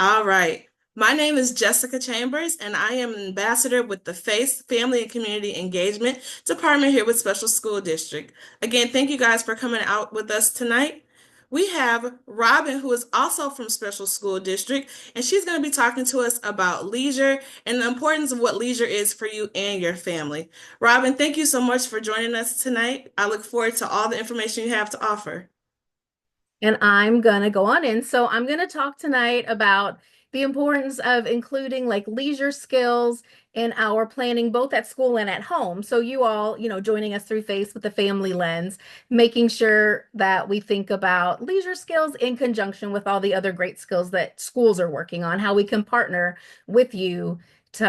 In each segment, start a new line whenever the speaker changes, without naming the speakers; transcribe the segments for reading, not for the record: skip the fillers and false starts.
All right. My name is Jessica Chambers, and I am an ambassador with the FACE Family and Community Engagement Department here with Special School District. Again, thank you guys for coming out with us tonight. We have Robin, who is also from Special School District, and she's going to be talking to us about leisure and the importance of what leisure is for you and your family. Robin, thank you so much for joining us tonight. I look forward to all the information you have to offer.
And I'm going to go on in. So I'm going to talk tonight about the importance of including like leisure skills in our planning, both at school and at home. So you all, joining us through FACE with the family lens, making sure that we think about leisure skills in conjunction with all the other great skills that schools are working on, how we can partner with you to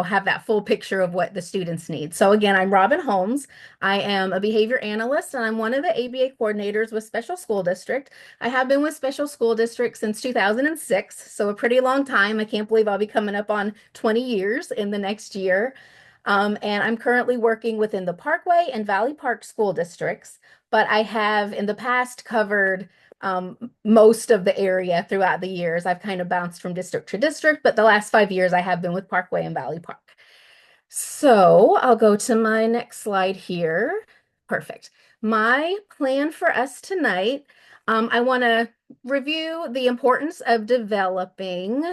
have that full picture of what the students need. So again, I'm Robin Holmes. I am a behavior analyst and I'm one of the ABA coordinators with Special School District. I have been with Special School District since 2006, so a pretty long time. I can't believe I'll be coming up on 20 years in the next year. And I'm currently working within the Parkway and Valley Park school districts, but I have in the past covered most of the area throughout the years. I've kind of bounced from district to district, but the last 5 years I have been with Parkway and Valley Park. So I'll go to my next slide here. Perfect. My plan for us tonight, I want to review the importance of developing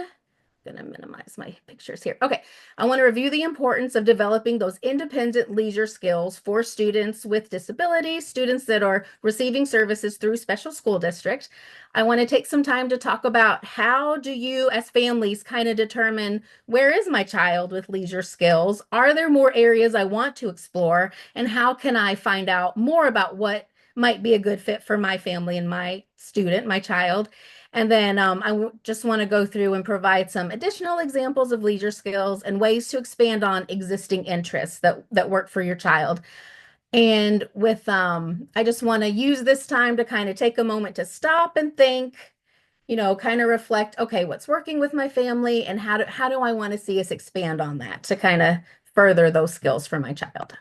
going to minimize my pictures here. Okay, I want to review the importance of developing those independent leisure skills for students with disabilities, students that are receiving services through special school district. I want to take some time to talk about how do you as families kind of determine where is my child with leisure skills? Are there more areas I want to explore? And how can I find out more about what might be a good fit for my family and my student, my child? And then just want to go through and provide some additional examples of leisure skills and ways to expand on existing interests that work for your child. And with I just want to use this time to kind of take a moment to stop and think, kind of reflect, okay, what's working with my family and how do I want to see us expand on that to kind of further those skills for my child.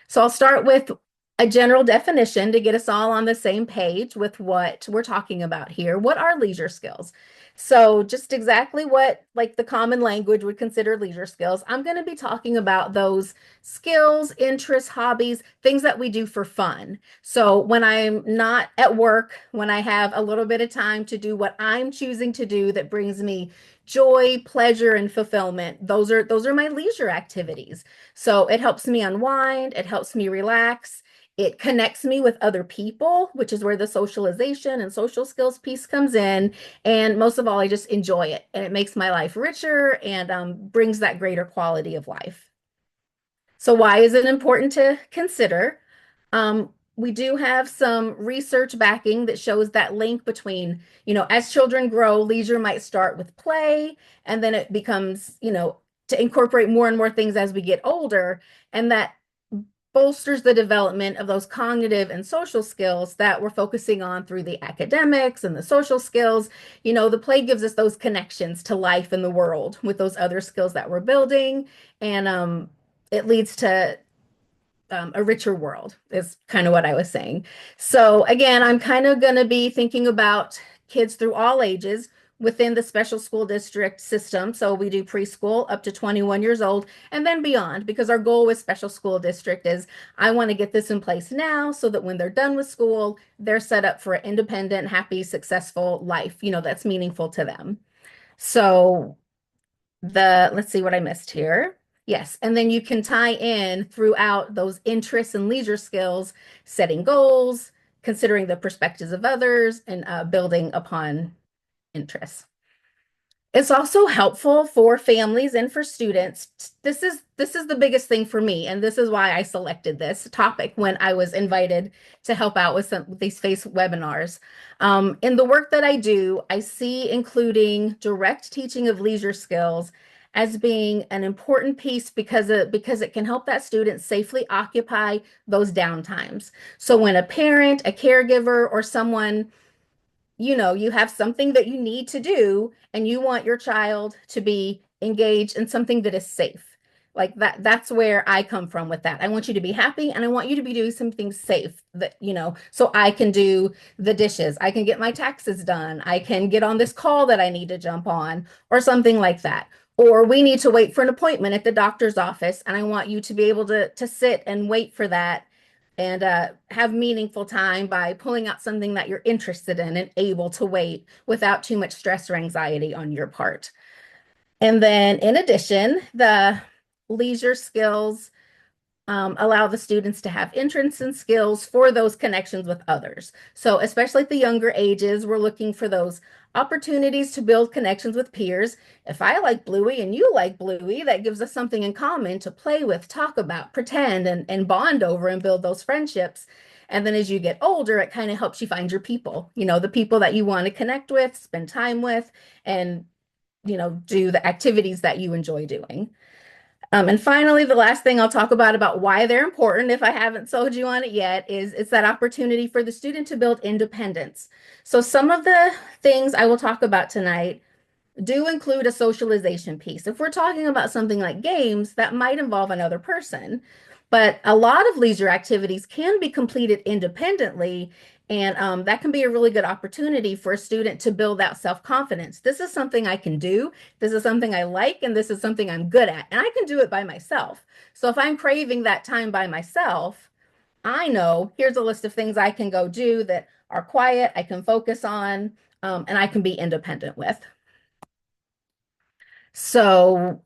So I'll start with a general definition to get us all on the same page with what we're talking about here. What are leisure skills? So just exactly what like the common language would consider leisure skills. I'm going to be talking about those skills, interests, hobbies, things that we do for fun. So when I'm not at work, when I have a little bit of time to do what I'm choosing to do that brings me joy, pleasure, and fulfillment, those are my leisure activities. So it helps me unwind, it helps me relax. It connects me with other people, which is where the socialization and social skills piece comes in. And most of all, I just enjoy it. And it makes my life richer and brings that greater quality of life. So, why is it important to consider? We do have some research backing that shows that link between, as children grow, leisure might start with play, and then it becomes, to incorporate more and more things as we get older. And that bolsters the development of those cognitive and social skills that we're focusing on through the academics and the social skills. The play gives us those connections to life in the world with those other skills that we're building. And it leads to a richer world, is kind of what I was saying. So, again, I'm kind of going to be thinking about kids through all ages within the special school district system. So, we do preschool up to 21 years old and then beyond, because our goal with special school district is I want to get this in place now so that when they're done with school, they're set up for an independent, happy, successful life, that's meaningful to them. So, let's see what I missed here. Yes, and then you can tie in throughout those interests and leisure skills, setting goals, considering the perspectives of others, and building upon interests. It's also helpful for families and for students. This is the biggest thing for me, and this is why I selected this topic when I was invited to help out with some with these FACE webinars. In the work that I do, I see including direct teaching of leisure skills as being an important piece because it can help that student safely occupy those downtimes. So when a parent, a caregiver, or someone you have something that you need to do and you want your child to be engaged in something that is safe. Like that's where I come from with that. I want you to be happy and I want you to be doing something safe that, so I can do the dishes, I can get my taxes done, I can get on this call that I need to jump on, or something like that. Or we need to wait for an appointment at the doctor's office, and I want you to be able to sit and wait for that and have meaningful time by pulling out something that you're interested in and able to wait without too much stress or anxiety on your part. And then in addition, the leisure skills allow the students to have interests and skills for those connections with others. So especially at the younger ages, we're looking for those opportunities to build connections with peers. If I like Bluey and you like Bluey, that gives us something in common to play with, talk about, pretend, and bond over and build those friendships. And then as you get older, it kind of helps you find your people, the people that you want to connect with, spend time with, and do the activities that you enjoy doing. And finally, the last thing I'll talk about why they're important, if I haven't sold you on it yet, is it's that opportunity for the student to build independence. So some of the things I will talk about tonight do include a socialization piece. If we're talking about something like games, that might involve another person, but a lot of leisure activities can be completed independently, and that can be a really good opportunity for a student to build that self-confidence. This is something I can do, this is something I like, and this is something I'm good at, and I can do it by myself. So if I'm craving that time by myself, I know here's a list of things I can go do that are quiet, I can focus on, and I can be independent with. So,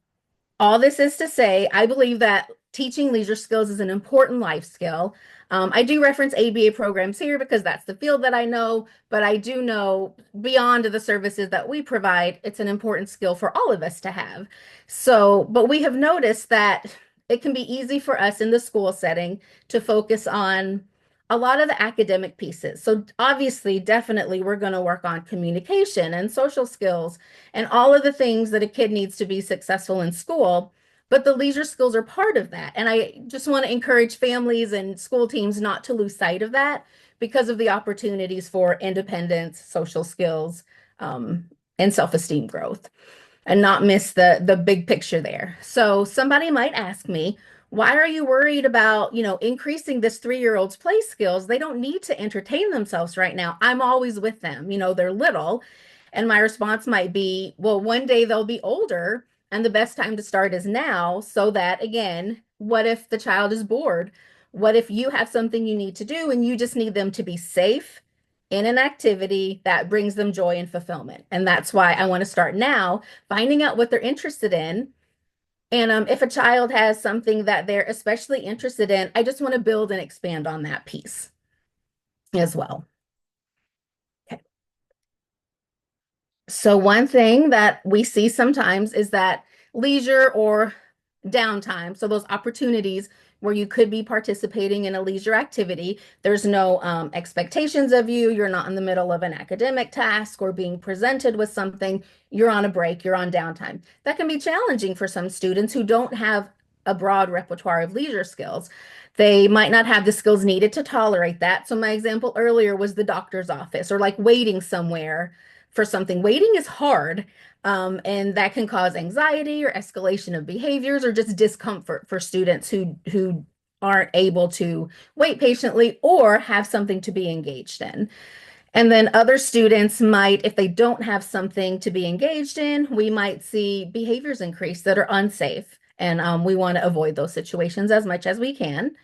all this is to say, I believe that teaching leisure skills is an important life skill. I do reference ABA programs here because that's the field that I know, but I do know beyond the services that we provide, it's an important skill for all of us to have. So, but we have noticed that it can be easy for us in the school setting to focus on a lot of the academic pieces. So obviously, definitely, we're going to work on communication and social skills and all of the things that a kid needs to be successful in school. But the leisure skills are part of that. And I just want to encourage families and school teams not to lose sight of that because of the opportunities for independence, social skills, and self-esteem growth, and not miss the big picture there. So somebody might ask me, why are you worried about, increasing this 3-year-old's play skills? They don't need to entertain themselves right now. I'm always with them. They're little. And my response might be, well, one day they'll be older, and the best time to start is now, so that, again, what if the child is bored? What if you have something you need to do and you just need them to be safe in an activity that brings them joy and fulfillment? And that's why I want to start now, finding out what they're interested in. And if a child has something that they're especially interested in, I just want to build and expand on that piece as well. Okay. So one thing that we see sometimes is that leisure or downtime, so those opportunities where you could be participating in a leisure activity, there's no expectations of you, you're not in the middle of an academic task or being presented with something, you're on a break, you're on downtime. That can be challenging for some students who don't have a broad repertoire of leisure skills. They might not have the skills needed to tolerate that. So my example earlier was the doctor's office, or like waiting somewhere for something. Waiting is hard, and that can cause anxiety or escalation of behaviors or just discomfort for students who aren't able to wait patiently or have something to be engaged in. And then other students might, if they don't have something to be engaged in, we might see behaviors increase that are unsafe. And we want to avoid those situations as much as we can.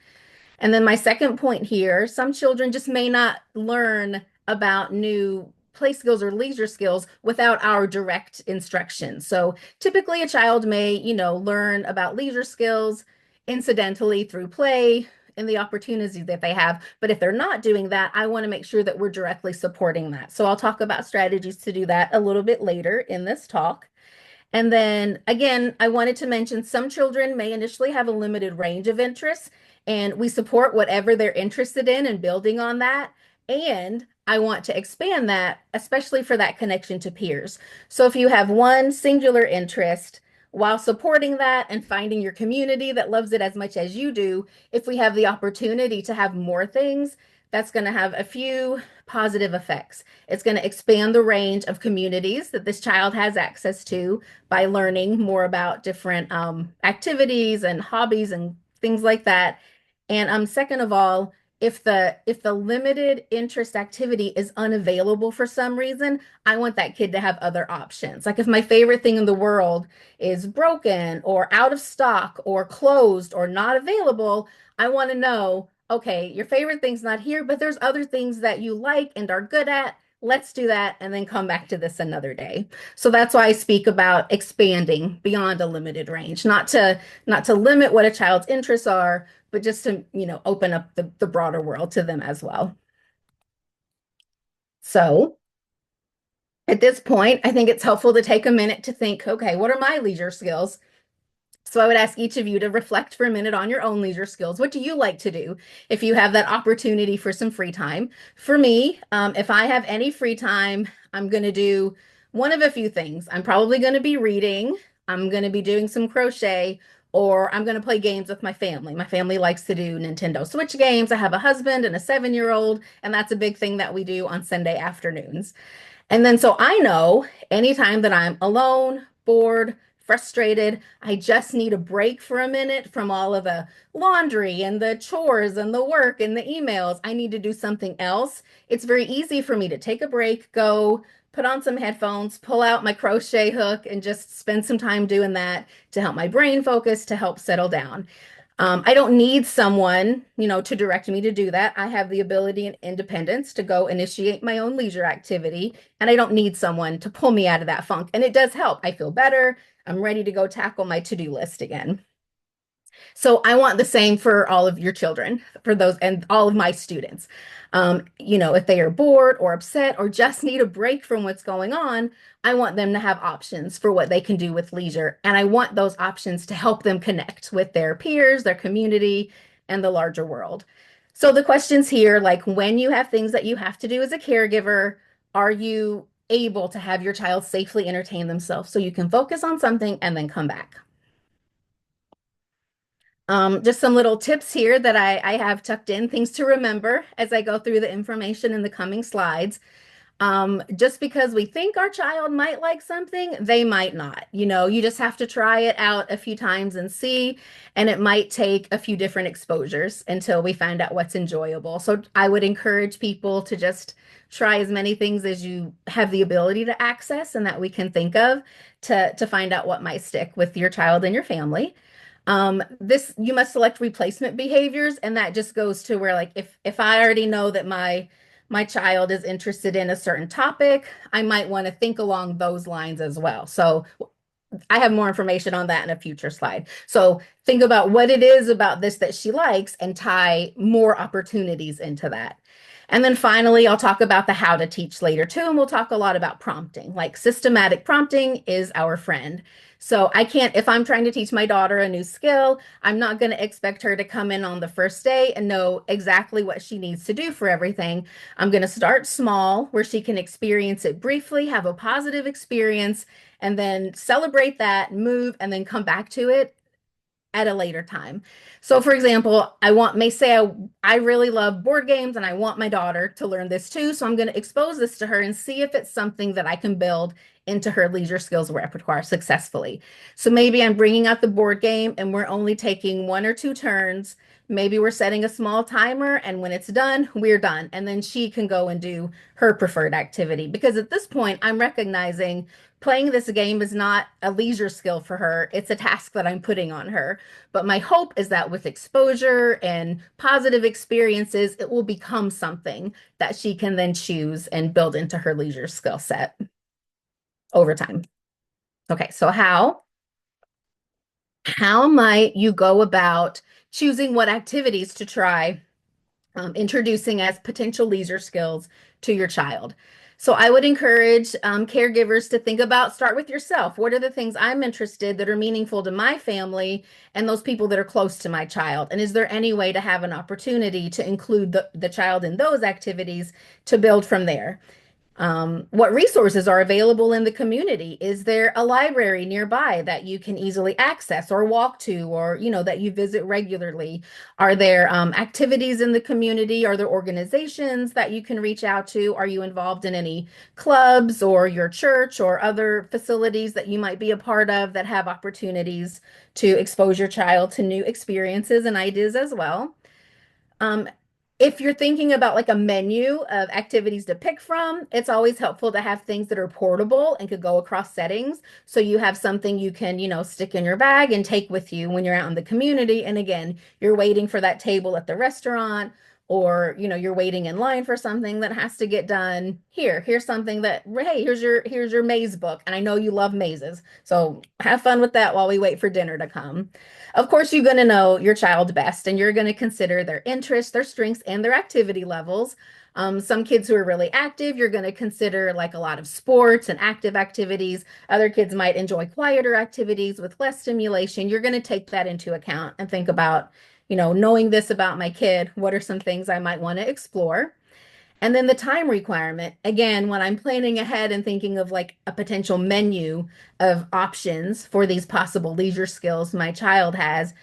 And then my second point here, some children just may not learn about new play skills or leisure skills without our direct instruction. So typically a child may, learn about leisure skills incidentally through play and the opportunities that they have. But if they're not doing that, I want to make sure that we're directly supporting that. So I'll talk about strategies to do that a little bit later in this talk. And then again, I wanted to mention some children may initially have a limited range of interests, and we support whatever they're interested in and building on that. And I want to expand that, especially for that connection to peers. So if you have one singular interest, while supporting that and finding your community that loves it as much as you do, if we have the opportunity to have more things, that's going to have a few positive effects. It's going to expand the range of communities that this child has access to by learning more about different activities and hobbies and things like that. And second of all, if the limited interest activity is unavailable for some reason, I want that kid to have other options. Like if my favorite thing in the world is broken or out of stock or closed or not available, I want to know, okay, your favorite thing's not here, but there's other things that you like and are good at. Let's do that and then come back to this another day. So that's why I speak about expanding beyond a limited range, not to limit what a child's interests are, but just to, open up the broader world to them as well. So at this point, I think it's helpful to take a minute to think, okay, what are my leisure skills? So I would ask each of you to reflect for a minute on your own leisure skills. What do you like to do if you have that opportunity for some free time? For me, if I have any free time, I'm going to do one of a few things. I'm probably going to be reading, I'm going to be doing some crochet, or I'm going to play games with my family. My family likes to do Nintendo Switch games. I have a husband and a 7-year-old, and that's a big thing that we do on Sunday afternoons. And then so I know anytime that I'm alone, bored, frustrated, I just need a break for a minute from all of the laundry and the chores and the work and the emails. I need to do something else. It's very easy for me to take a break, go put on some headphones, pull out my crochet hook, and just spend some time doing that to help my brain focus, to help settle down. I don't need someone, to direct me to do that. I have the ability and independence to go initiate my own leisure activity, and I don't need someone to pull me out of that funk. And it does help. I feel better. I'm ready to go tackle my to-do list again. So I want the same for all of your children, for those and all of my students. If they are bored or upset or just need a break from what's going on, I want them to have options for what they can do with leisure. And I want those options to help them connect with their peers, their community, and the larger world. So the questions here, like when you have things that you have to do as a caregiver, are you able to have your child safely entertain themselves so you can focus on something and then come back? Just some little tips here that I have tucked in, things to remember as I go through the information in the coming slides. Just because we think our child might like something, they might not. You just have to try it out a few times and see, and it might take a few different exposures until we find out what's enjoyable. So I would encourage people to just try as many things as you have the ability to access and that we can think of to find out what might stick with your child and your family. This you must select replacement behaviors, and that just goes to where like if I already know that my child is interested in a certain topic, I might want to think along those lines as well. So I have more information on that in a future slide. So think about what it is about this that she likes and tie more opportunities into that. And then finally, I'll talk about the how to teach later too, and we'll talk a lot about prompting. Like systematic prompting is our friend. So I can't, if I'm trying to teach my daughter a new skill, I'm not going to expect her to come in on the first day and know exactly what she needs to do for everything. I'm going to start small where she can experience it briefly, have a positive experience, and then celebrate that, move, and then come back to it at a later time. So for example, may say I really love board games and I want my daughter to learn this too. So I'm going to expose this to her and see if it's something that I can build into her leisure skills repertoire successfully. So maybe I'm bringing out the board game and we're only taking 1 or 2 turns. Maybe we're setting a small timer, and when it's done, we're done. And then she can go and do her preferred activity. Because at this point, I'm recognizing playing this game is not a leisure skill for her. It's a task that I'm putting on her. But my hope is that with exposure and positive experiences, it will become something that she can then choose and build into her leisure skill set over time. Okay, so how might you go about choosing what activities to try introducing as potential leisure skills to your child? So I would encourage caregivers to think about, start with yourself. What are the things I'm interested that are meaningful to my family and those people that are close to my child? And is there any way to have an opportunity to include the child in those activities to build from there? What resources are available in the community? Is there a library nearby that you can easily access or walk to, or that you visit regularly? Are there activities in the community? Are there organizations that you can reach out to? Are you involved in any clubs or your church or other facilities that you might be a part of that have opportunities to expose your child to new experiences and ideas as well? Um, if you're thinking about like a menu of activities to pick from, it's always helpful to have things that are portable and could go across settings. So you have something you can, stick in your bag and take with you when you're out in the community. And again, you're waiting for that table at the restaurant, or you're waiting in line for something that has to get done. Here's something that, hey, here's your maze book. And I know you love mazes. So have fun with that while we wait for dinner to come. Of course, you're going to know your child best, and you're going to consider their interests, their strengths, and their activity levels. Some kids who are really active, you're going to consider like a lot of sports and active activities. Other kids might enjoy quieter activities with less stimulation. You're going to take that into account and think about, knowing this about my kid, what are some things I might want to explore? And then the time requirement, again, when I'm planning ahead and thinking of like a potential menu of options for these possible leisure skills my child has,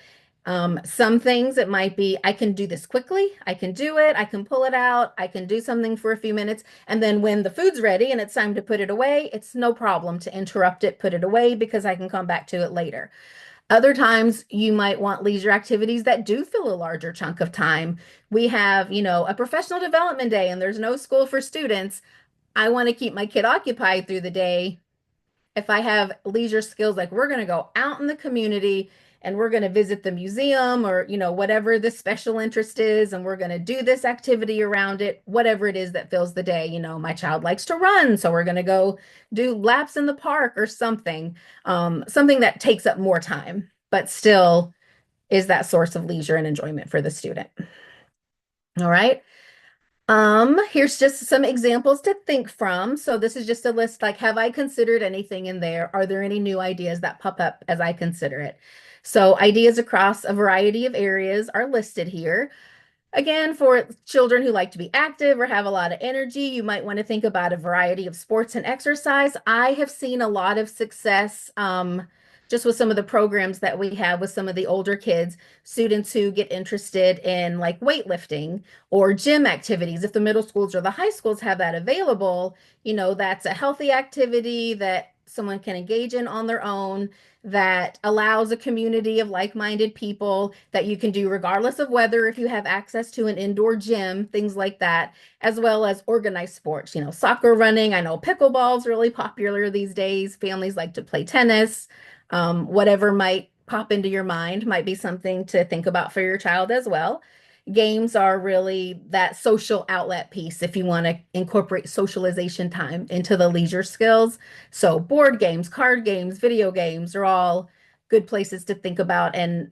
some things it might be, I can do this quickly, I can do it, I can pull it out, I can do something for a few minutes. And then when the food's ready and it's time to put it away, it's no problem to interrupt it, put it away because I can come back to it later. Other times you might want leisure activities that do fill a larger chunk of time. We have, a professional development day and there's no school for students. I want to keep my kid occupied through the day. If I have leisure skills, like we're going to go out in the community and we're going to visit the museum, or, whatever the special interest is, and we're going to do this activity around it, whatever it is that fills the day. My child likes to run, so we're going to go do laps in the park or something, something that takes up more time, but still is that source of leisure and enjoyment for the student. All right. Here's just some examples to think from. So this is just a list, like, have I considered anything in there? Are there any new ideas that pop up as I consider it? So ideas across a variety of areas are listed here. Again, for children who like to be active or have a lot of energy, you might want to think about a variety of sports and exercise. I have seen a lot of success just with some of the programs that we have with some of the older kids, students who get interested in like weightlifting or gym activities. If the middle schools or the high schools have that available, that's a healthy activity that someone can engage in on their own, that allows a community of like-minded people that you can do regardless of weather, if you have access to an indoor gym, things like that, as well as organized sports, soccer, running. I know pickleball is really popular these days. Families like to play tennis. Whatever might pop into your mind might be something to think about for your child as well. Games are really that social outlet piece if you want to incorporate socialization time into the leisure skills. So board games, card games, video games are all good places to think about, and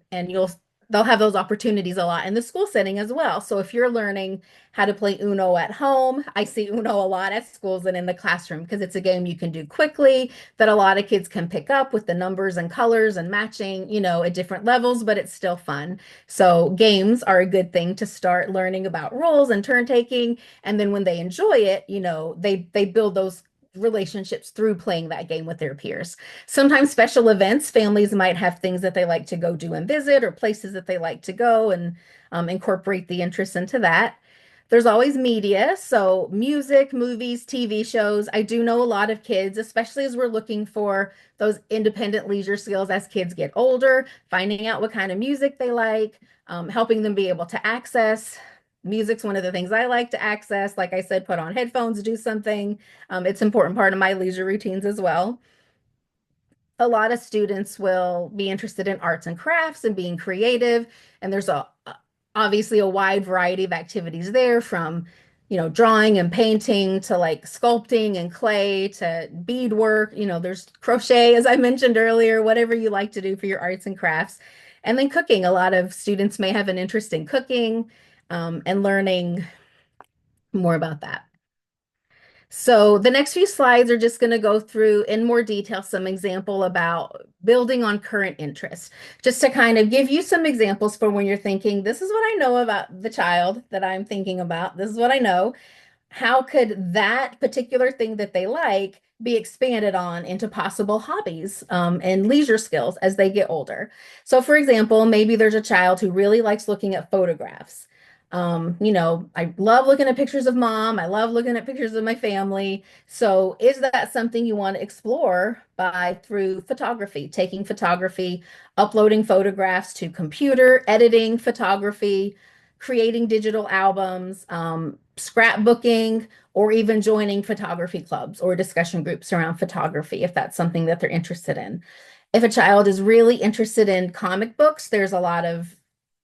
they'll have those opportunities a lot in the school setting as well. So if you're learning how to play Uno at home, I see Uno a lot at schools and in the classroom because it's a game you can do quickly that a lot of kids can pick up with the numbers and colors and matching, at different levels, but it's still fun. So games are a good thing to start learning about rules and turn taking. And then when they enjoy it, they build those relationships through playing that game with their peers. Sometimes special events, families might have things that they like to go do and visit, or places that they like to go, and incorporate the interests into that. There's always media, so music, movies, TV shows. I do know a lot of kids, especially as we're looking for those independent leisure skills as kids get older, finding out what kind of music they like, helping them be able to access. Music's one of the things I like to access. Like I said, put on headphones, do something. It's an important part of my leisure routines as well. A lot of students will be interested in arts and crafts and being creative, and there's obviously a wide variety of activities there, from drawing and painting to like sculpting and clay to beadwork. There's crochet, as I mentioned earlier, whatever you like to do for your arts and crafts. And then cooking. A lot of students may have an interest in cooking, and learning more about that. So the next few slides are just going to go through in more detail some example about building on current interests, just to kind of give you some examples for when you're thinking, this is what I know about the child that I'm thinking about. This is what I know. how could that particular thing that they like be expanded on into possible hobbies and leisure skills as they get older? So, for example, maybe there's a child who really likes looking at photographs. I love looking at pictures of mom. I love looking at pictures of my family. So, is that something you want to explore by through photography, taking photography, uploading photographs to computer, editing photography, creating digital albums, scrapbooking, or even joining photography clubs or discussion groups around photography if that's something that they're interested in. If a child is really interested in comic books, there's a lot of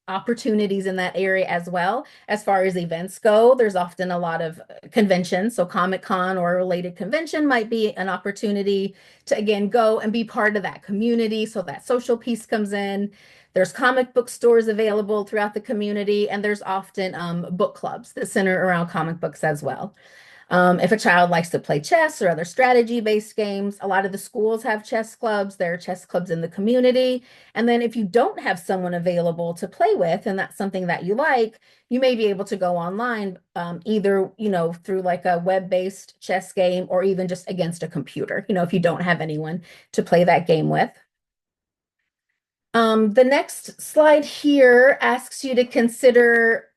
opportunities in that area as well. As far as events go, there's often a lot of conventions. So Comic-Con or a related convention might be an opportunity to again go and be part of that community. So that social piece comes in. There's comic book stores available throughout the community, and there's often book clubs that center around comic books as well. If a child likes to play chess or other strategy-based games, a lot of the schools have chess clubs. There are chess clubs in the community. And then if you don't have someone available to play with, and that's something that you like, you may be able to go online, either, through like a web-based chess game or even just against a computer, if you don't have anyone to play that game with. The next slide here asks you to consider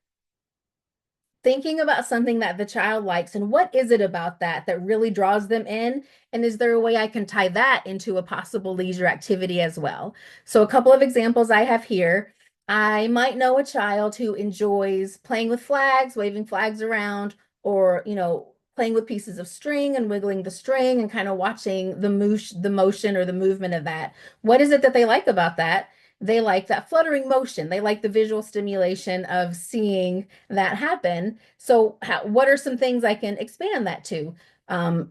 thinking about something that the child likes and what is it about that that really draws them in, and is there a way I can tie that into a possible leisure activity as well? So a couple of examples I have here. I might know a child who enjoys playing with flags, waving flags around, or playing with pieces of string and wiggling the string and kind of watching the motion or the movement of that. What is it that they like about that? They like that fluttering motion. They like the visual stimulation of seeing that happen. So, what are some things I can expand that to?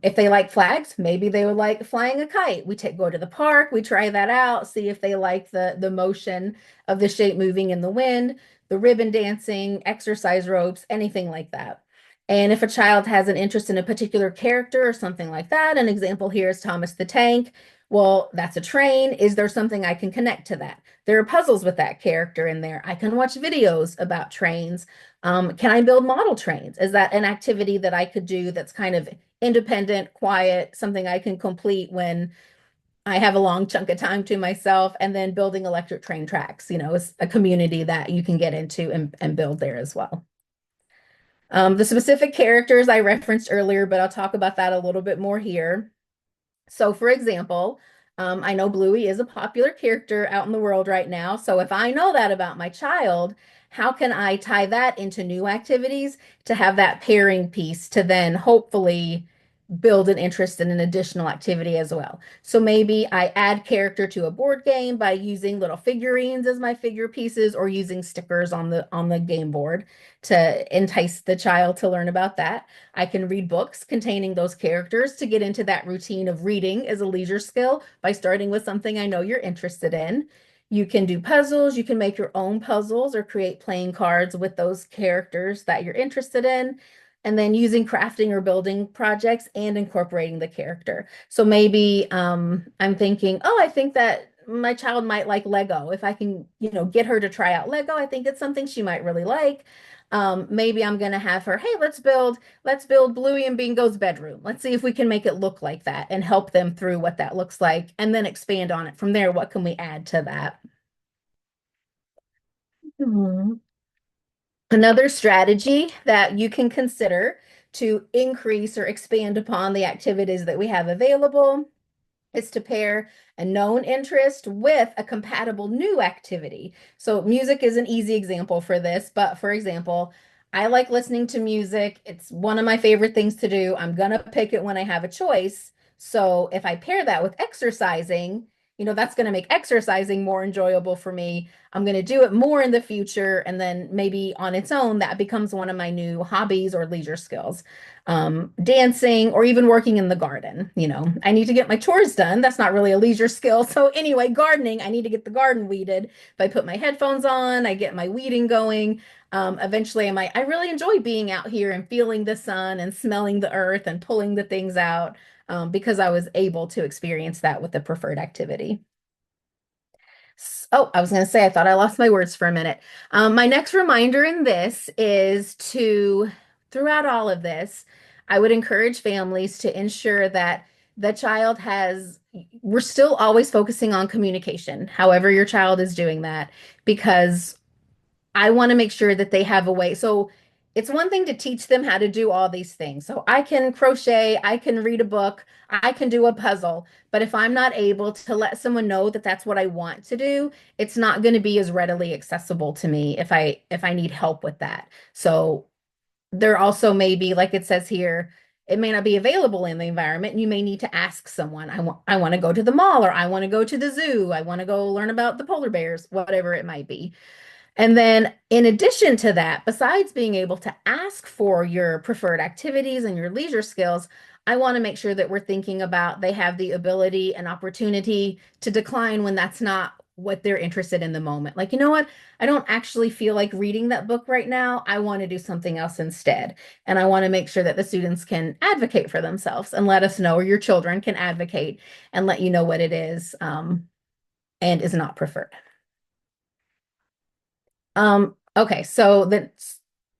If they like flags, maybe they would like flying a kite. Go to the park, we try that out, see if they like the motion of the shape moving in the wind, the ribbon dancing, exercise ropes, anything like that. And if a child has an interest in a particular character or something like that, an example here is Thomas the Tank. Well, that's a train. Is there something I can connect to that? There are puzzles with that character in there. I can watch videos about trains. Can I build model trains? Is that an activity that I could do that's kind of independent, quiet, something I can complete when I have a long chunk of time to myself? And then building electric train tracks, is a community that you can get into and build there as well. The specific characters I referenced earlier, but I'll talk about that a little bit more here. So, for example, I know Bluey is a popular character out in the world right now. So, if I know that about my child, how can I tie that into new activities to have that pairing piece to then hopefully build an interest in an additional activity as well? So maybe I add character to a board game by using little figurines as my figure pieces or using stickers on the game board to entice the child to learn about that. I can read books containing those characters to get into that routine of reading as a leisure skill by starting with something I know you're interested in. You can do puzzles, you can make your own puzzles or create playing cards with those characters that you're interested in. And then using crafting or building projects and incorporating the character. So maybe I'm thinking, oh, I think that my child might like Lego. If I can, get her to try out Lego, I think it's something she might really like. Maybe I'm gonna have her, hey, let's build Bluey and Bingo's bedroom. Let's see if we can make it look like that and help them through what that looks like, and then expand on it from there. What can we add to that? Mhm. Another strategy that you can consider to increase or expand upon the activities that we have available is to pair a known interest with a compatible new activity. So music is an easy example for this, but for example, I like listening to music. It's one of my favorite things to do. I'm gonna pick it when I have a choice. So if I pair that with exercising, that's going to make exercising more enjoyable for me. I'm going to do it more in the future. And then maybe on its own, that becomes one of my new hobbies or leisure skills. Dancing or even working in the garden. I need to get my chores done. That's not really a leisure skill. So anyway, gardening, I need to get the garden weeded. If I put my headphones on, I get my weeding going. Eventually I really enjoy being out here and feeling the sun and smelling the earth and pulling the things out, because I was able to experience that with the preferred activity. Oh, I was going to say, I thought I lost my words for a minute. My next reminder in this is to throughout all of this, I would encourage families to ensure that the child has, we're still always focusing on communication, however your child is doing that, because I want to make sure that they have a way. So it's one thing to teach them how to do all these things. So I can crochet, I can read a book, I can do a puzzle. But if I'm not able to let someone know that that's what I want to do, it's not going to be as readily accessible to me if I need help with that. So there also may be, like it says here, it may not be available in the environment. You may need to ask someone, I want to go to the mall, or I want to go to the zoo, I want to go learn about the polar bears, whatever it might be. And then, in addition to that, besides being able to ask for your preferred activities and your leisure skills, I want to make sure that we're thinking about they have the ability and opportunity to decline when that's not what they're interested in the moment. Like, you know what? I don't actually feel like reading that book right now. I want to do something else instead. And I want to make sure that the students can advocate for themselves and let us know, or your children can advocate and let you know what it is, and is not preferred. Okay, so the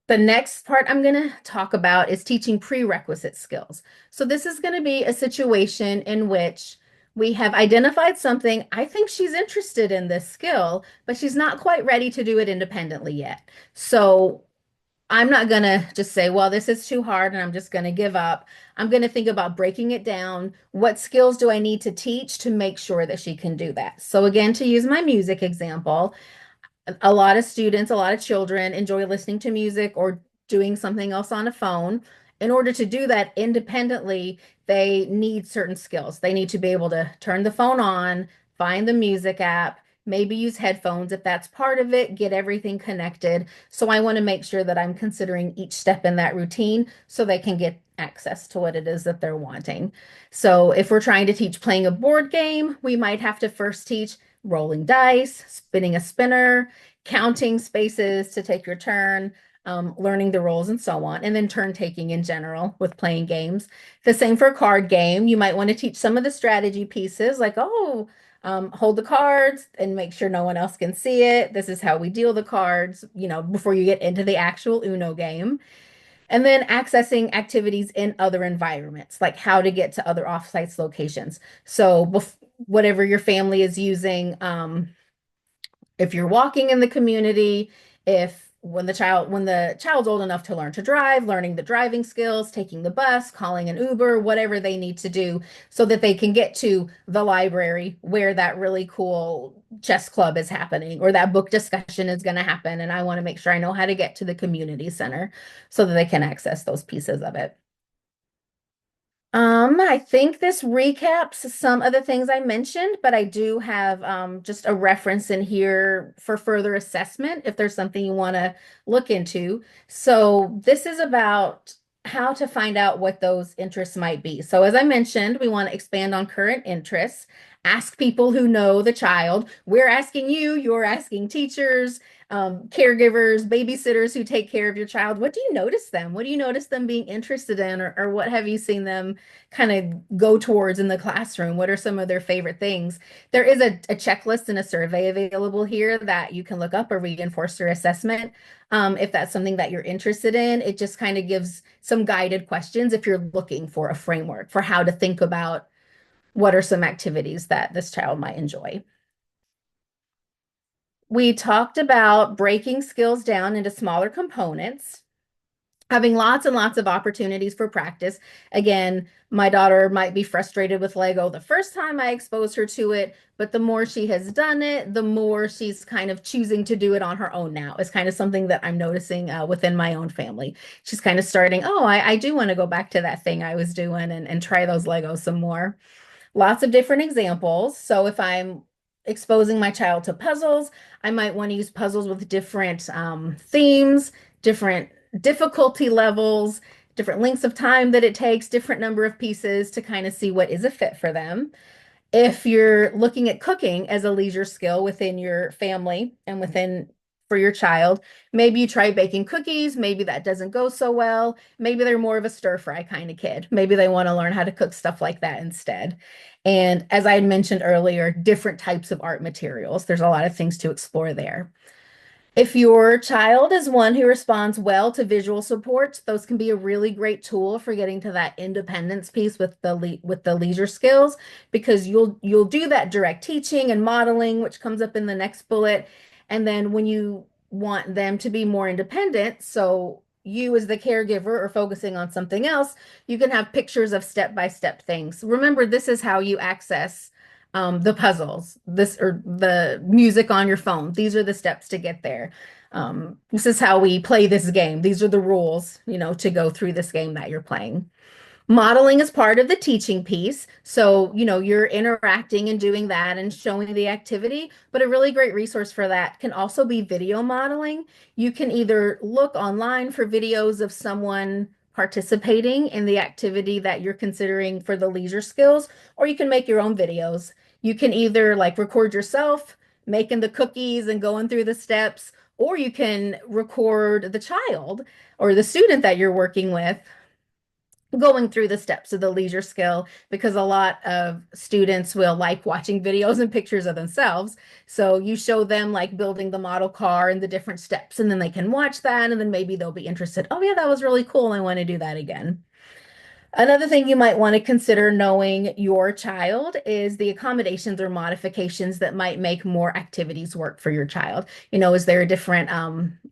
next part I'm going to talk about is teaching prerequisite skills. So this is going to be a situation in which we have identified something. I think she's interested in this skill, but she's not quite ready to do it independently yet. So I'm not going to just say, well, this is too hard and I'm just going to give up. I'm going to think about breaking it down. What skills do I need to teach to make sure that she can do that? So again, to use my music example, a lot of students, a lot of children enjoy listening to music or doing something else on a phone. In order to do that independently, they need certain skills. They need to be able to turn the phone on, find the music app, maybe use headphones if that's part of it, get everything connected. So I want to make sure that I'm considering each step in that routine so they can get access to what it is that they're wanting. So if we're trying to teach playing a board game, we might have to first teach rolling dice, spinning a spinner, counting spaces to take your turn, learning the roles and so on, and then turn taking in general with playing games. The same for a card game. You might want to teach some of the strategy pieces, like, oh, hold the cards and make sure no one else can see it. This is how we deal the cards, before you get into the actual Uno game. And then accessing activities in other environments, like how to get to other offsites locations. So whatever your family is using, if you're walking in the community, if when the child's old enough to learn to drive, learning the driving skills, taking the bus, calling an Uber, whatever they need to do so that they can get to the library where that really cool chess club is happening or that book discussion is going to happen. And I want to make sure I know how to get to the community center so that they can access those pieces of it. I think this recaps some of the things I mentioned, but I do have just a reference in here for further assessment if there's something you want to look into. So this is about how to find out what those interests might be. So as I mentioned, we want to expand on current interests, ask people who know the child. We're asking you, you're asking teachers, caregivers, babysitters who take care of your child. What do you notice them? What do you notice them being interested in, or what have you seen them kind of go towards in the classroom? What are some of their favorite things? There is a checklist and a survey available here that you can look up, a reinforcer assessment. If that's something that you're interested in, it just kind of gives some guided questions if you're looking for a framework for how to think about what are some activities that this child might enjoy. We talked about breaking skills down into smaller components, having lots and lots of opportunities for practice. Again, my daughter might be frustrated with Lego the first time I expose her to it, but the more she has done it, the more she's kind of choosing to do it on her own now. It's kind of something that I'm noticing within my own family. She's kind of starting, oh, I do want to go back to that thing I was doing and try those Legos some more. Lots of different examples. So if I'm exposing my child to puzzles, I might want to use puzzles with different themes, different difficulty levels, different lengths of time that it takes, different number of pieces to kind of see what is a fit for them. If you're looking at cooking as a leisure skill within your family and within for your child, maybe you try baking cookies, maybe that doesn't go so well. Maybe they're more of a stir fry kind of kid. Maybe they want to learn how to cook stuff like that instead. And as I had mentioned earlier, different types of art materials. There's a lot of things to explore there. If your child is one who responds well to visual supports, those can be a really great tool for getting to that independence piece with the leisure skills, because you'll do that direct teaching and modeling, which comes up in the next bullet. And then when you want them to be more independent, so you as the caregiver are focusing on something else, you can have pictures of step-by-step things. Remember, this is how you access the puzzles, this or the music on your phone. These are the steps to get there. This is how we play this game. These are the rules, to go through this game that you're playing. Modeling is part of the teaching piece. So, you're interacting and doing that and showing the activity, but a really great resource for that can also be video modeling. You can either look online for videos of someone participating in the activity that you're considering for the leisure skills, or you can make your own videos. You can either like record yourself making the cookies and going through the steps, or you can record the child or the student that you're working with going through the steps of the leisure skill, because a lot of students will like watching videos and pictures of themselves. So you show them like building the model car and the different steps, and then they can watch that, and then maybe they'll be interested. Oh, yeah, that was really cool. I want to do that again. Another thing you might want to consider knowing your child is the accommodations or modifications that might make more activities work for your child. Is there a different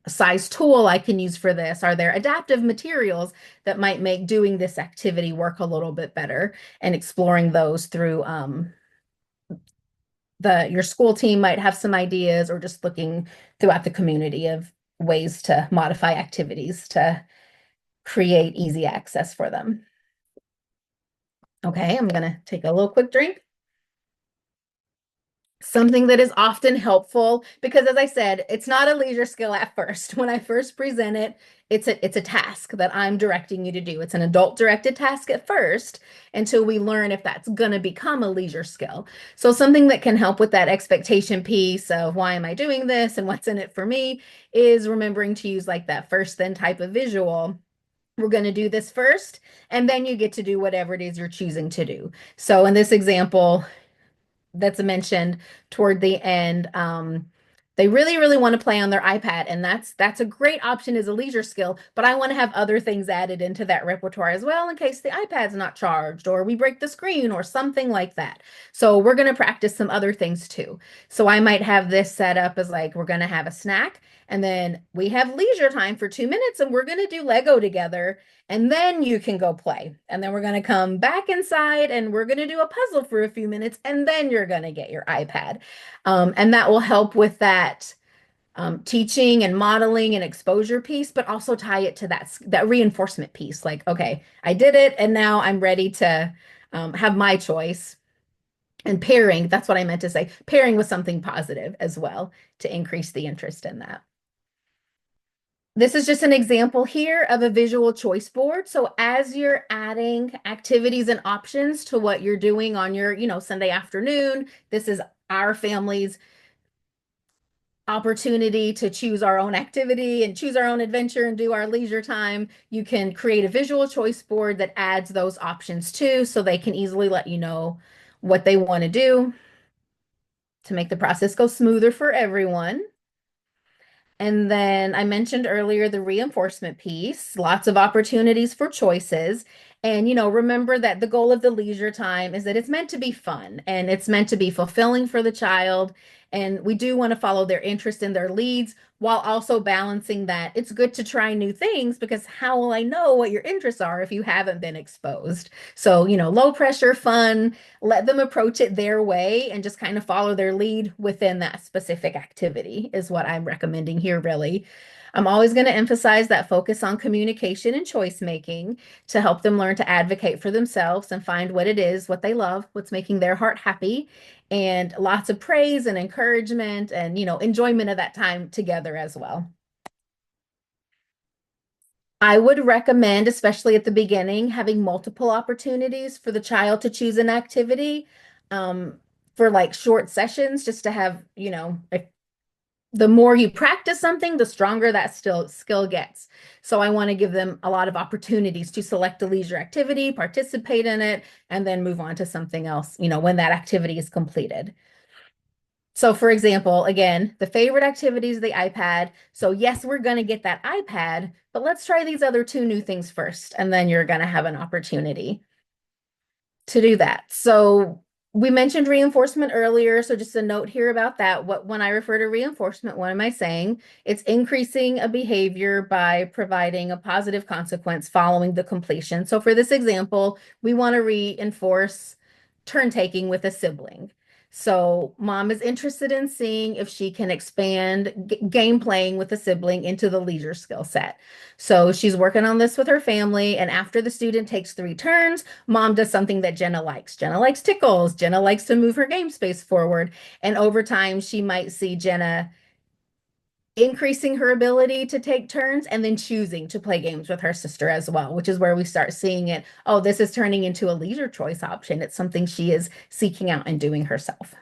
size tool I can use for this? Are there adaptive materials that might make doing this activity work a little bit better? And exploring those through your school team might have some ideas, or just looking throughout the community of ways to modify activities to create easy access for them. Okay, I'm gonna take a little quick drink. Something that is often helpful, because as I said, it's not a leisure skill at first. When I first present it, it's a task that I'm directing you to do. It's an adult directed task at first until we learn if that's gonna become a leisure skill. So something that can help with that expectation piece of why am I doing this and what's in it for me is remembering to use like that first then type of visual. We're going to do this first, and then you get to do whatever it is you're choosing to do. So in this example that's mentioned toward the end, they really, really want to play on their iPad, and that's a great option as a leisure skill, but I want to have other things added into that repertoire as well in case the iPad's not charged or we break the screen or something like that. So we're going to practice some other things too. So I might have this set up as like we're going to have a snack, and then we have leisure time for 2 minutes, and we're going to do Lego together, and then you can go play. And then we're going to come back inside and we're going to do a puzzle for a few minutes, and then you're going to get your iPad. And that will help with that teaching and modeling and exposure piece, but also tie it to that reinforcement piece. Like, okay, I did it, and now I'm ready to have my choice. And pairing, that's what I meant to say, pairing with something positive as well to increase the interest in that. This is just an example here of a visual choice board. So as you're adding activities and options to what you're doing on your, Sunday afternoon, this is our family's opportunity to choose our own activity and choose our own adventure and do our leisure time. You can create a visual choice board that adds those options too, so they can easily let you know what they want to do to make the process go smoother for everyone. And then I mentioned earlier the reinforcement piece, lots of opportunities for choices. And, remember that the goal of the leisure time is that it's meant to be fun and it's meant to be fulfilling for the child. And we do want to follow their interest in their leads while also balancing that it's good to try new things, because how will I know what your interests are if you haven't been exposed? So, low pressure, fun, let them approach it their way and just kind of follow their lead within that specific activity is what I'm recommending here, really. I'm always going to emphasize that focus on communication and choice making to help them learn to advocate for themselves and find what it is, what they love, what's making their heart happy, and lots of praise and encouragement and, enjoyment of that time together as well. I would recommend, especially at the beginning, having multiple opportunities for the child to choose an activity for like short sessions, just to have, if the more you practice something, the stronger that skill gets. So I want to give them a lot of opportunities to select a leisure activity, participate in it, and then move on to something else, when that activity is completed. So, for example, again, the favorite activity is the iPad. So, yes, we're going to get that iPad, but let's try these other two new things first, and then you're going to have an opportunity to do that. So we mentioned reinforcement earlier. So just a note here about that. When I refer to reinforcement, what am I saying? It's increasing a behavior by providing a positive consequence following the completion. So for this example, we want to reinforce turn taking with a sibling. So mom is interested in seeing if she can expand game playing with a sibling into the leisure skill set. So she's working on this with her family, and after the student takes 3 turns, mom does something that Jenna likes. Jenna likes tickles. Jenna likes to move her game space forward. And over time, she might see Jenna increasing her ability to take turns and then choosing to play games with her sister as well, which is where we start seeing it. Oh, this is turning into a leisure choice option. It's something she is seeking out and doing herself.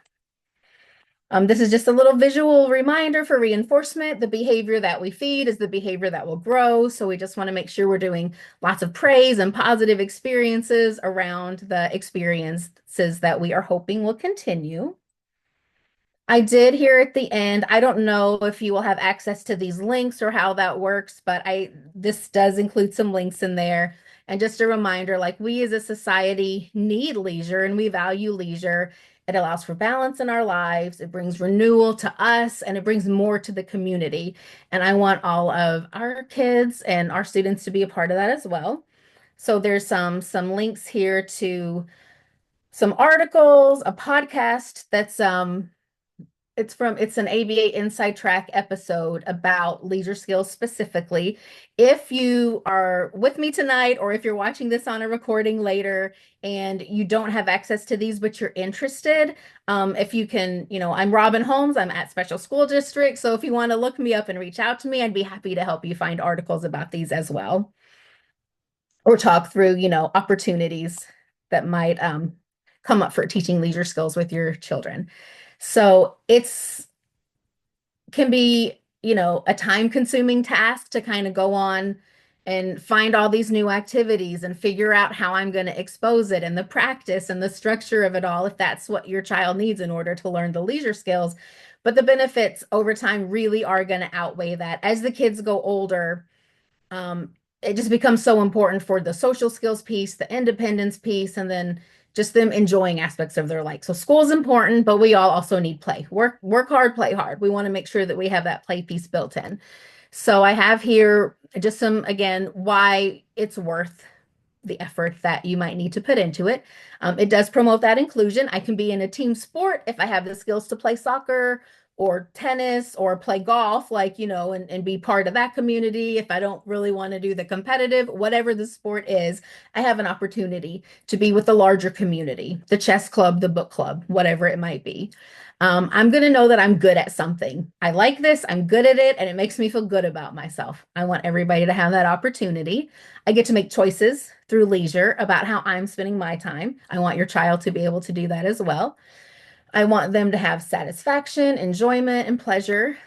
This is just a little visual reminder for reinforcement. The behavior that we feed is the behavior that will grow. So we just want to make sure we're doing lots of praise and positive experiences around the experiences that we are hoping will continue. I did here at the end. I don't know if you will have access to these links or how that works, but this does include some links in there. And just a reminder, like we as a society need leisure and we value leisure. It allows for balance in our lives. It brings renewal to us and it brings more to the community. And I want all of our kids and our students to be a part of that as well. So there's some links here to some articles, a podcast that's it's an ABA Inside Track episode about leisure skills specifically. If you are with me tonight, or if you're watching this on a recording later and you don't have access to these, but you're interested, if you can, I'm Robin Holmes, I'm at Special School District. So if you want to look me up and reach out to me, I'd be happy to help you find articles about these as well, or talk through, opportunities that might come up for teaching leisure skills with your children. So it's can be, a time-consuming task to kind of go on and find all these new activities and figure out how I'm going to expose it and the practice and the structure of it all, if that's what your child needs in order to learn the leisure skills. But the benefits over time really are going to outweigh that. As the kids go older, it just becomes so important for the social skills piece, the independence piece, and then just them enjoying aspects of their life. So school is important, but we all also need play. Work hard, play hard. We want to make sure that we have that play piece built in. So I have here just some, again, why it's worth the effort that you might need to put into it. It does promote that inclusion. I can be in a team sport if I have the skills to play soccer or tennis or play golf, and be part of that community. If I don't really want to do the competitive, whatever the sport is, I have an opportunity to be with the larger community, the chess club, the book club, whatever it might be. I'm going to know that I'm good at something. I like this, I'm good at it, and it makes me feel good about myself. I want everybody to have that opportunity. I get to make choices through leisure about how I'm spending my time. I want your child to be able to do that as well. I want them to have satisfaction, enjoyment, and pleasure.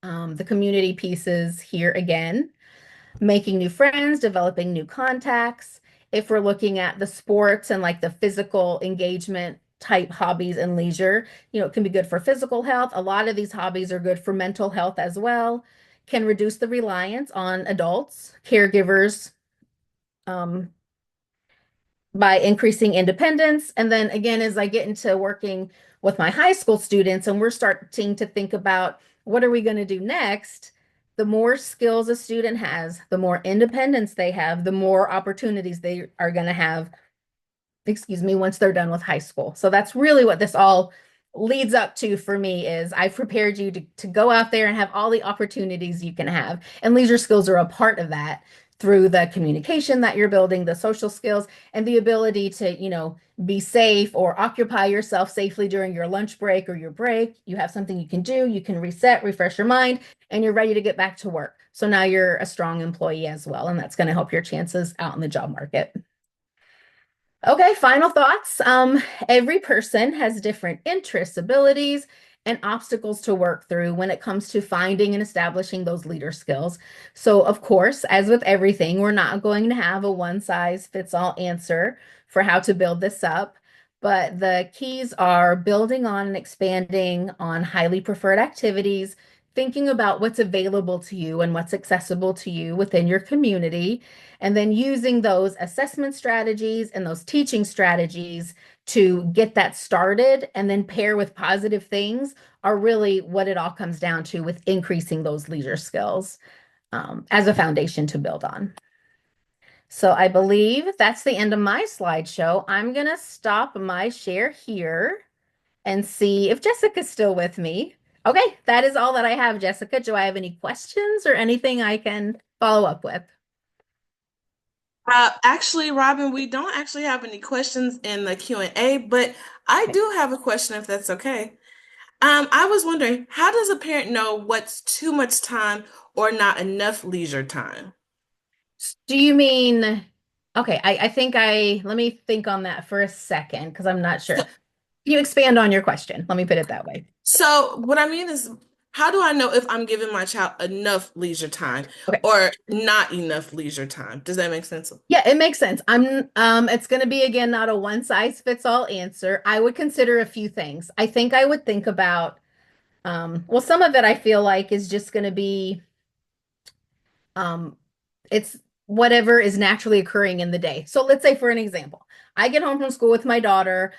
The community pieces here again, making new friends, developing new contacts. If we're looking at the sports and like the physical engagement type hobbies and leisure, it can be good for physical health. A lot of these hobbies are good for mental health as well, can reduce the reliance on adults, caregivers, um, by increasing independence. And then again, as I get into working with my high school students and we're starting to think about what are we going to do next, the more skills a student has, the more independence they have, the more opportunities they are going to have, once they're done with high school. So that's really what this all leads up to for me is I've prepared you to go out there and have all the opportunities you can have. And leisure skills are a part of that through the communication that you're building, the social skills, and the ability to, be safe or occupy yourself safely during your lunch break or your break. You have something you can do, you can reset, refresh your mind, and you're ready to get back to work. So now you're a strong employee as well, and that's going to help your chances out in the job market. Okay, final thoughts. Every person has different interests, abilities, and obstacles to work through when it comes to finding and establishing those leader skills. So, of course, as with everything, we're not going to have a one size fits all answer for how to build this up. But the keys are building on and expanding on highly preferred activities, thinking about what's available to you and what's accessible to you within your community, and then using those assessment strategies and those teaching strategies to get that started and then pair with positive things are really what it all comes down to with increasing those leisure skills as a foundation to build on. So I believe that's the end of my slideshow. I'm going to stop my share here and see if Jessica's still with me. Okay, that is all that I have, Jessica. Do I have any questions or anything I can follow up with?
Actually, Robin, we don't actually have any questions in the Q&A, but I
Okay.
do have a question if that's okay. I was wondering, how does a parent know what's too much time or not enough leisure time?
Do you mean, okay, I think let me think on that for a second because I'm not sure.
So,
You expand on your question. Let me put it that way.
so what I mean is, how do I know if I'm giving my child enough leisure time
Okay.
or not enough leisure time? Does that make sense?
Yeah, it makes sense. It's going to be again not a one size fits all answer. I would consider a few things. I think I would think about well, some of it I feel like is just going to be um, it's whatever is naturally occurring in the day. So let's say for an example, I get home from school with my daughter.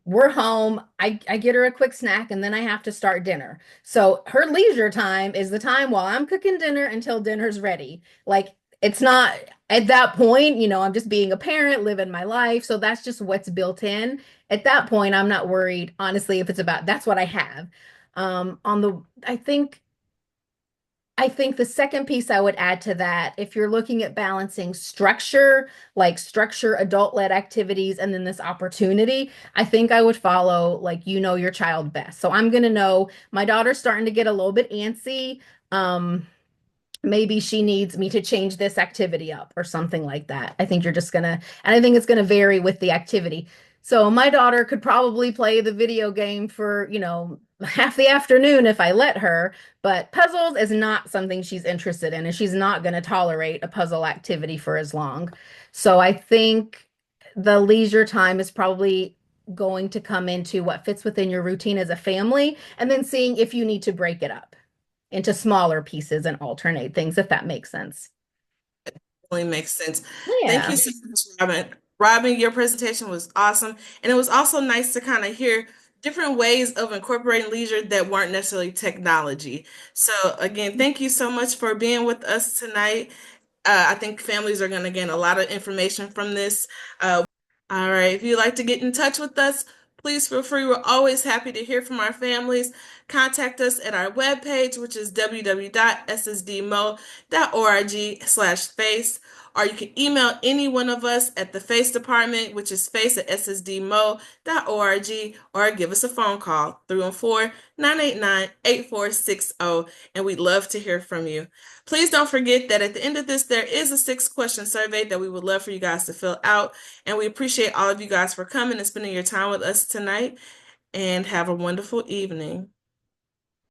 We're home. I get her a quick snack and then I have to start dinner. So her leisure time is the time while I'm cooking dinner until dinner's ready. Like it's not at that point, I'm just being a parent, living my life. So that's just what's built in. At that point, I'm not worried, honestly, if it's about that's what I have. On the I think the second piece I would add to that, if you're looking at balancing structure, like structure, adult-led activities, and then this opportunity, I think I would follow like your child best. So I'm gonna know my daughter's starting to get a little bit antsy. Maybe she needs me to change this activity up or something like that. I think you're just gonna, and I think it's gonna vary with the activity. So my daughter could probably play the video game for, half the afternoon if I let her, but puzzles is not something she's interested in, and she's not going to tolerate a puzzle activity for as long. So I think the leisure time is probably going to come into what fits within your routine as a family, and then seeing if you need to break it up into smaller pieces and alternate things, if that makes sense.
Really makes sense. Thank you
Yeah.
so much, Robin. Robin, your presentation was awesome. And it was also nice to kind of hear different ways of incorporating leisure that weren't necessarily technology. So, again, thank you so much for being with us tonight. I think families are going to gain a lot of information from this. All right. If you'd like to get in touch with us, please feel free. We're always happy to hear from our families. Contact us at our webpage, which is www.ssdmo.org/face. Or you can email any one of us at the FACE department, which is face@ssdmo.org, or give us a phone call, 314-989-8460, and we'd love to hear from you. Please don't forget that at the end of this, there is a 6-question survey that we would love for you guys to fill out. And we appreciate all of you guys for coming and spending your time with us tonight. And have a wonderful evening.